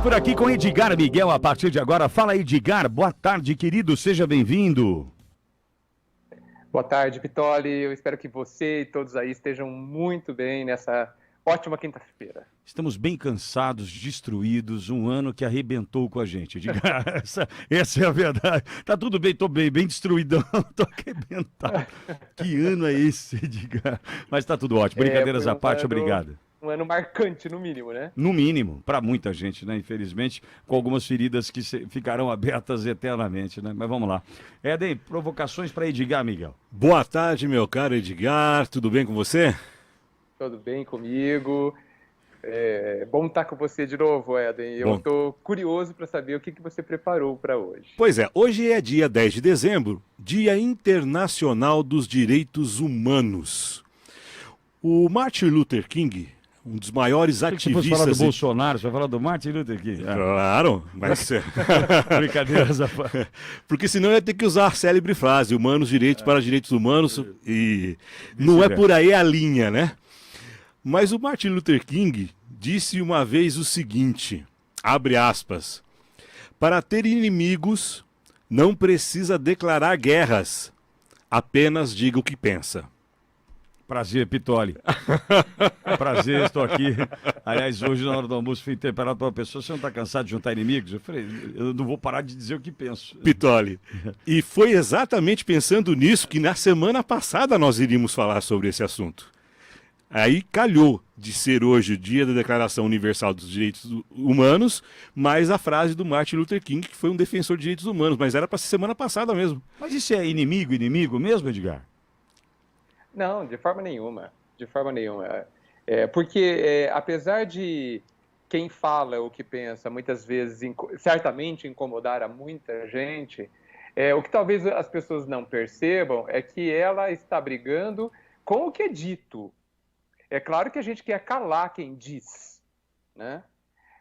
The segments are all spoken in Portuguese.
por aqui com Edgar Miguel a partir de agora. Fala, Edgar. Boa tarde, querido. Seja bem-vindo. Boa tarde, Pitoli. Eu espero que você e todos aí estejam muito bem nessa ótima quinta-feira. Estamos bem cansados, destruídos, um ano que arrebentou com a gente. Edgar, essa é a verdade. Tá tudo bem, tô bem destruidão, tô arrebentado. Que ano é esse, Edgar? Mas tá tudo ótimo. Brincadeiras à parte, obrigado. Um ano marcante, no mínimo, né? No mínimo, para muita gente, né? Infelizmente, com algumas feridas que ficarão abertas eternamente, né? Mas vamos lá. Éden, provocações para Edgar, Miguel. Boa tarde, meu caro Edgar. Tudo bem com você? Tudo bem comigo. Bom estar com você de novo, Éden. Eu estou curioso para saber o que você preparou para hoje. Pois é, hoje é dia 10 de dezembro, Dia Internacional dos Direitos Humanos. O Martin Luther King, um dos maiores ativistas... Você fosse falar do Bolsonaro, você vai falar do Martin Luther King? Claro, mas... Brincadeiras. Porque senão ia ter que usar a célebre frase, humanos, direitos para direitos humanos, e não é por aí a linha, né? Mas o Martin Luther King disse uma vez o seguinte, abre aspas, para ter inimigos não precisa declarar guerras, apenas diga o que pensa. Prazer, Pitoli. Prazer, estou aqui. Aliás, hoje na hora do almoço fui interpelado para uma pessoa, você não está cansado de juntar inimigos? Eu falei, eu não vou parar de dizer o que penso. Pitoli, e foi exatamente pensando nisso que na semana passada nós iríamos falar sobre esse assunto. Aí calhou de ser hoje o dia da Declaração Universal dos Direitos Humanos, mais a frase do Martin Luther King, que foi um defensor de direitos humanos, mas era para ser semana passada mesmo. Mas isso é inimigo mesmo, Edgar? Não, de forma nenhuma. De forma nenhuma. Porque apesar de quem fala o que pensa muitas vezes certamente incomodar a muita gente, o que talvez as pessoas não percebam é que ela está brigando com o que é dito. É claro que a gente quer calar quem diz, né?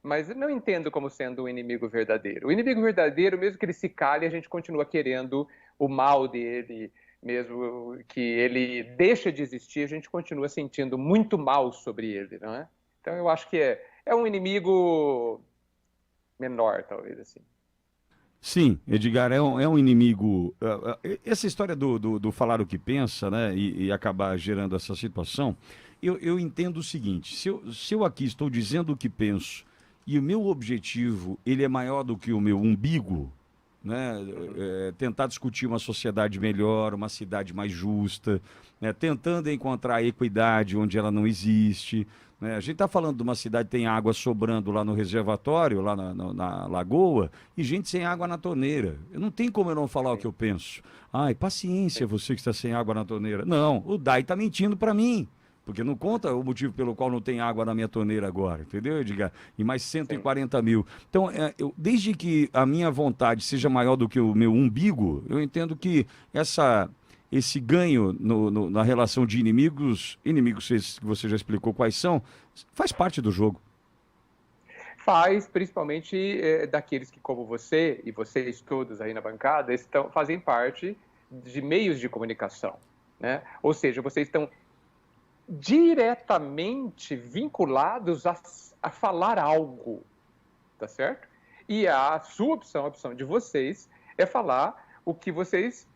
Mas eu não entendo como sendo um inimigo verdadeiro. O inimigo verdadeiro, mesmo que ele se cale, a gente continua querendo o mal dele, mesmo que ele deixe de existir, a gente continua sentindo muito mal sobre ele, não é? Então eu acho que é um inimigo menor, talvez, assim. Sim, Edgar, é um inimigo. Essa história do falar o que pensa, né, e acabar gerando essa situação, eu entendo o seguinte: se eu aqui estou dizendo o que penso e o meu objetivo ele é maior do que o meu umbigo, né, tentar discutir uma sociedade melhor, uma cidade mais justa, né, tentando encontrar equidade onde ela não existe. A gente está falando de uma cidade que tem água sobrando lá no reservatório, lá na lagoa, e gente sem água na torneira. Não tem como eu não falar o que eu penso. Ai, paciência, você que está sem água na torneira. Não, o Dai está mentindo para mim, porque não conta o motivo pelo qual não tem água na minha torneira agora, entendeu, Edgar? E mais 140 mil. Então, desde que a minha vontade seja maior do que o meu umbigo, eu entendo que esse ganho na relação de inimigos que você já explicou quais são, faz parte do jogo. Faz, principalmente daqueles que, como você e vocês todos aí na bancada, fazem parte de meios de comunicação, né? Ou seja, vocês estão diretamente vinculados a falar algo, tá certo? E a sua opção, a opção de vocês, é falar o que vocês,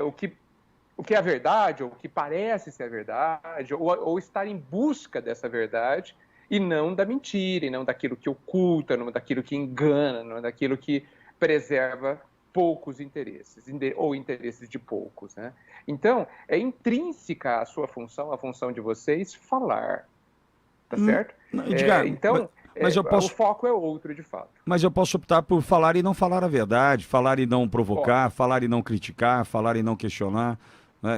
o que é a verdade, ou o que parece ser a verdade, ou estar em busca dessa verdade, e não da mentira, e não daquilo que oculta, não daquilo que engana, não daquilo que preserva poucos interesses, ou interesses de poucos, né? Então, é intrínseca a sua função, a função de vocês, falar, tá certo? Edgar, mas o foco é outro, de fato. Mas eu posso optar por falar e não falar a verdade, falar e não provocar, falar e não criticar, falar e não questionar.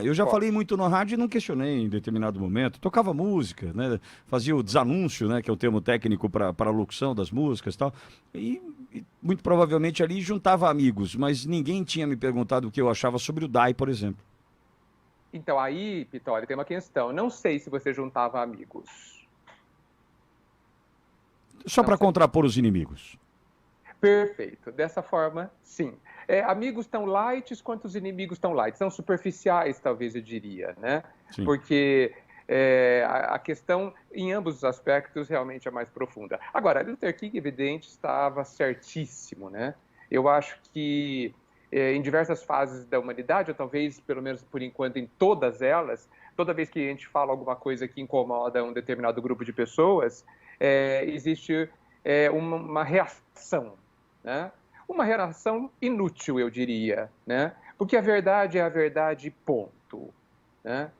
Eu já falei muito no rádio e não questionei em determinado momento. Tocava música, né? Fazia o desanúncio, né? Que é o termo técnico para a locução das músicas e tal. E muito provavelmente ali juntava amigos, mas ninguém tinha me perguntado o que eu achava sobre o Dai, por exemplo. Então aí, Pitoli, tem uma questão. Não sei se você juntava amigos. Só para contrapor os inimigos. Perfeito. Dessa forma, sim. Amigos tão light quanto os inimigos tão light. São superficiais, talvez eu diria, né? Sim. Porque A questão, em ambos os aspectos, realmente é mais profunda. Agora, Luther King, evidente, estava certíssimo, né? Eu acho que em diversas fases da humanidade, ou talvez, pelo menos por enquanto, em todas elas, toda vez que a gente fala alguma coisa que incomoda um determinado grupo de pessoas, existe uma reação, né? Uma reação inútil, eu diria, né? Porque a verdade é a verdade, ponto, né?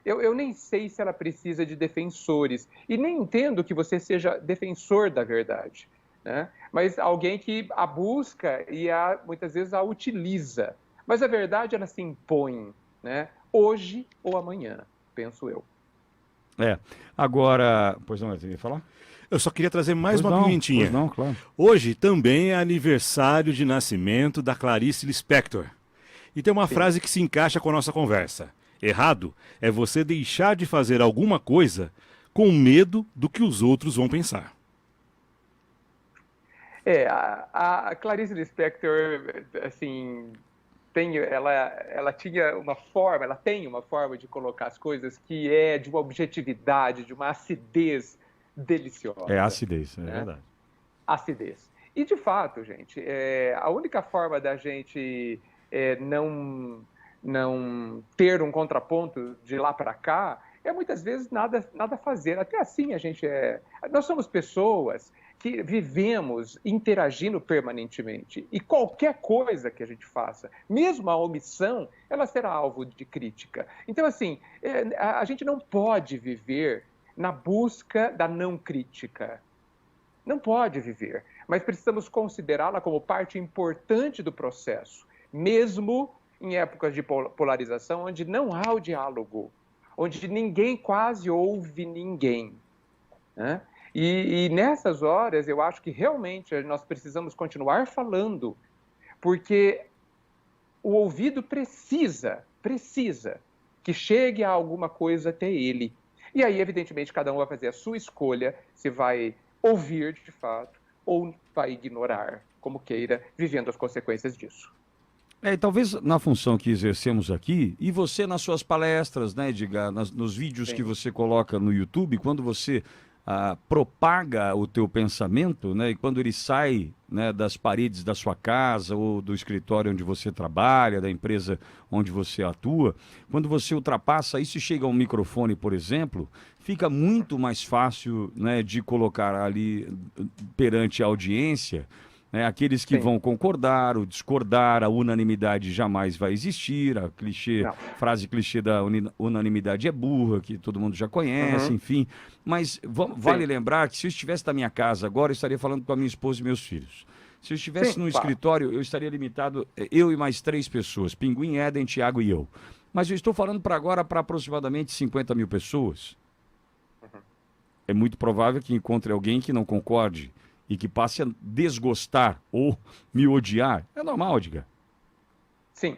Eu nem sei se ela precisa de defensores, e nem entendo que você seja defensor da verdade, né? Mas alguém que a busca e muitas vezes a utiliza. Mas a verdade, ela se impõe, né? Hoje ou amanhã, penso eu. Agora, pois não, você ia falar? Eu só queria trazer mais Pois uma não, pimentinha. pois não, claro. Hoje também é aniversário de nascimento da Clarice Lispector. E tem uma Sim. frase que se encaixa com a nossa conversa. Errado é você deixar de fazer alguma coisa com medo do que os outros vão pensar. A Clarice Lispector, assim, ela tinha uma forma, ela tem uma forma de colocar as coisas que é de uma objetividade, de uma acidez deliciosa. É acidez, é né? verdade. Acidez. E, de fato, gente, a única forma da gente não ter um contraponto de lá para cá é muitas vezes nada fazer. Até assim a gente Nós somos pessoas que vivemos interagindo permanentemente. E qualquer coisa que a gente faça, mesmo a omissão, ela será alvo de crítica. Então, assim, a gente não pode viver na busca da não crítica. Não pode viver, mas precisamos considerá-la como parte importante do processo, mesmo em épocas de polarização, onde não há o diálogo, onde ninguém quase ouve ninguém, né? E nessas horas, eu acho que realmente nós precisamos continuar falando, porque o ouvido precisa que chegue a alguma coisa até ele. E aí, evidentemente, cada um vai fazer a sua escolha, se vai ouvir de fato ou vai ignorar, como queira, vivendo as consequências disso. E talvez na função que exercemos aqui, e você nas suas palestras, né, Edgar, nos vídeos Sim. que você coloca no YouTube, quando você propaga o teu pensamento, né, e quando ele sai, né, das paredes da sua casa ou do escritório onde você trabalha, da empresa onde você atua, quando você ultrapassa isso e chega a um microfone, por exemplo, fica muito mais fácil, né, de colocar ali perante a audiência, né, aqueles que Sim. vão concordar ou discordar, a unanimidade jamais vai existir, Não. frase clichê da unanimidade é burra, que todo mundo já conhece, enfim. Mas vale lembrar que se eu estivesse na minha casa agora, eu estaria falando com a minha esposa e meus filhos. Se eu estivesse num escritório, eu estaria limitado, eu e mais 3 pessoas, Pinguim, Éden, Thiago e eu. Mas eu estou falando para agora para aproximadamente 50 mil pessoas. É muito provável que encontre alguém que não concorde e que passe a desgostar ou me odiar. É normal, Edgar. Sim,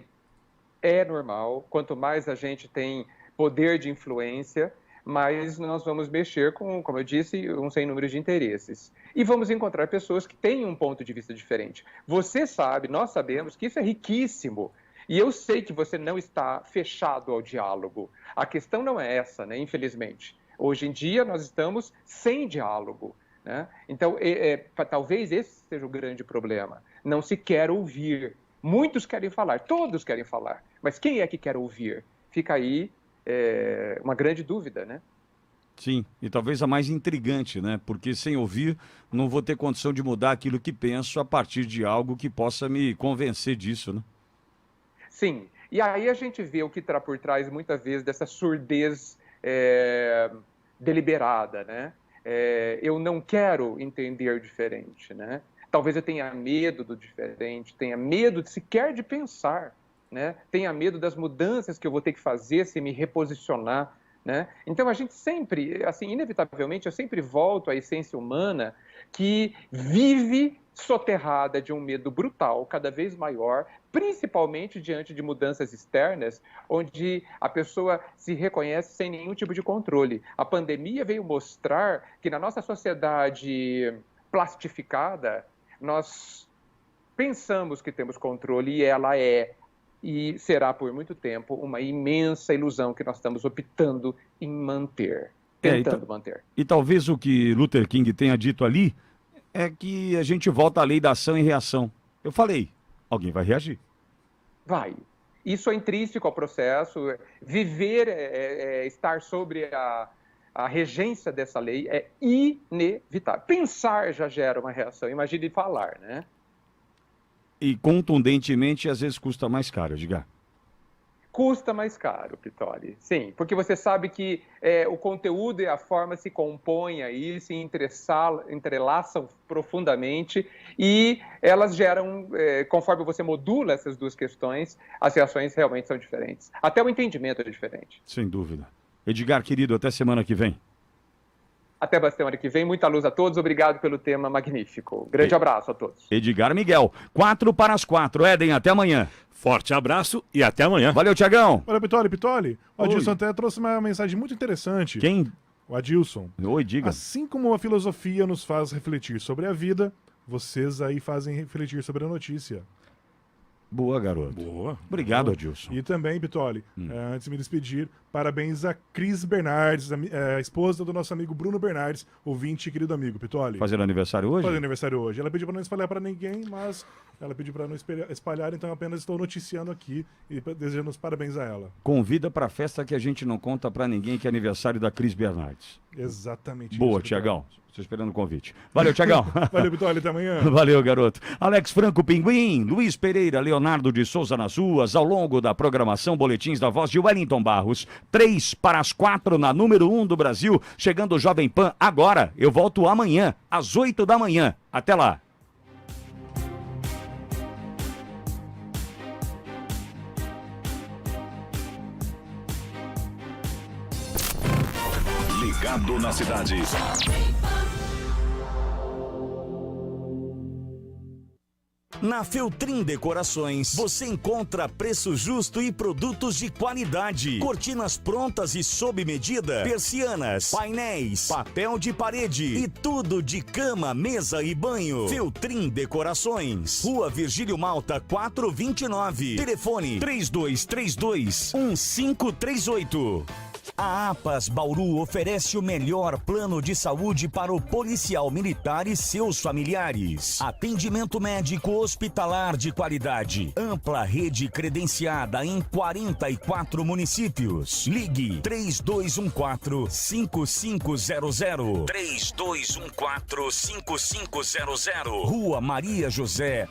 é normal. Quanto mais a gente tem poder de influência, mais nós vamos mexer com, como eu disse, um sem número de interesses. E vamos encontrar pessoas que têm um ponto de vista diferente. Você sabe, nós sabemos que isso é riquíssimo. E eu sei que você não está fechado ao diálogo. A questão não é essa, né? Infelizmente. Hoje em dia nós estamos sem diálogo, né? Então, talvez esse seja o grande problema. Não se quer ouvir. Muitos querem falar, todos querem falar. Mas quem é que quer ouvir? Fica aí uma grande dúvida, né? Sim, e talvez a mais intrigante, né? Porque sem ouvir, não vou ter condição de mudar aquilo que penso a partir de algo que possa me convencer disso, né? Sim, e aí a gente vê o que está por trás, muitas vezes, dessa surdez deliberada, né? Eu não quero entender diferente, né? Talvez eu tenha medo do diferente, tenha medo sequer de pensar, né? Tenha medo das mudanças que eu vou ter que fazer se me reposicionar, né? Então a gente sempre, assim, inevitavelmente, eu sempre volto à essência humana que vive soterrada de um medo brutal, cada vez maior, principalmente diante de mudanças externas, onde a pessoa se reconhece sem nenhum tipo de controle. A pandemia veio mostrar que na nossa sociedade plastificada, nós pensamos que temos controle e ela é e será por muito tempo uma imensa ilusão que nós estamos optando em manter, tentando manter. E talvez o que Luther King tenha dito ali é que a gente volta à lei da ação e reação. Eu falei, alguém vai reagir. Vai. Isso é intrínseco ao processo. Viver, estar sobre a regência dessa lei é inevitável. Pensar já gera uma reação, imagine falar, né? E contundentemente, às vezes custa mais caro, Edgar. Custa mais caro, Pitoli. Sim, porque você sabe que o conteúdo e a forma se compõem aí, se entrelaçam profundamente e elas geram, conforme você modula essas duas questões, as reações realmente são diferentes. Até o entendimento é diferente. Sem dúvida. Edgar, querido, até semana que vem. Até a semana que vem. Muita luz a todos. Obrigado pelo tema magnífico. Grande abraço a todos. Edgar Miguel, 4:45. Éden, até amanhã. Forte abraço e até amanhã. Valeu, Tiagão. Olha, Pitoli. O Oi. Adilson até trouxe uma mensagem muito interessante. Quem? O Adilson. Oi, diga. Assim como a filosofia nos faz refletir sobre a vida, vocês aí fazem refletir sobre a notícia. Boa, garoto. Boa. Obrigado, Adilson. E também, Pitoli, antes de me despedir, parabéns a Cris Bernardes, a esposa do nosso amigo Bruno Bernardes, ouvinte e querido amigo, Pitoli. Fazendo aniversário hoje? Fazendo aniversário hoje. Ela pediu para não espalhar para ninguém, mas ela pediu para não espalhar, então eu apenas estou noticiando aqui e desejando os parabéns a ela. Convida pra festa que a gente não conta pra ninguém, que é aniversário da Cris Bernardes. Exatamente. Boa, isso, Tiagão. Estou esperando o convite. Valeu, Tiagão. Valeu, Pitoli, até amanhã. Valeu, garoto. Alex Franco Pinguim, Luiz Pereira, Leonardo de Souza nas ruas, ao longo da programação Boletins da Voz de Wellington Barros. 3:45 na número 1 do Brasil, chegando o Jovem Pan agora. Eu volto amanhã, às 8 da manhã. Até lá. Ligado na cidade. Na Feltrin Decorações, você encontra preço justo e produtos de qualidade. Cortinas prontas e sob medida, persianas, painéis, papel de parede e tudo de cama, mesa e banho. Feltrin Decorações, Rua Virgílio Malta, 429. Telefone 3232-1538. A APAS Bauru oferece o melhor plano de saúde para o policial militar e seus familiares. Atendimento médico hospitalar de qualidade. Ampla rede credenciada em 44 municípios. Ligue 3214-5500. 3214-5500. Rua Maria José,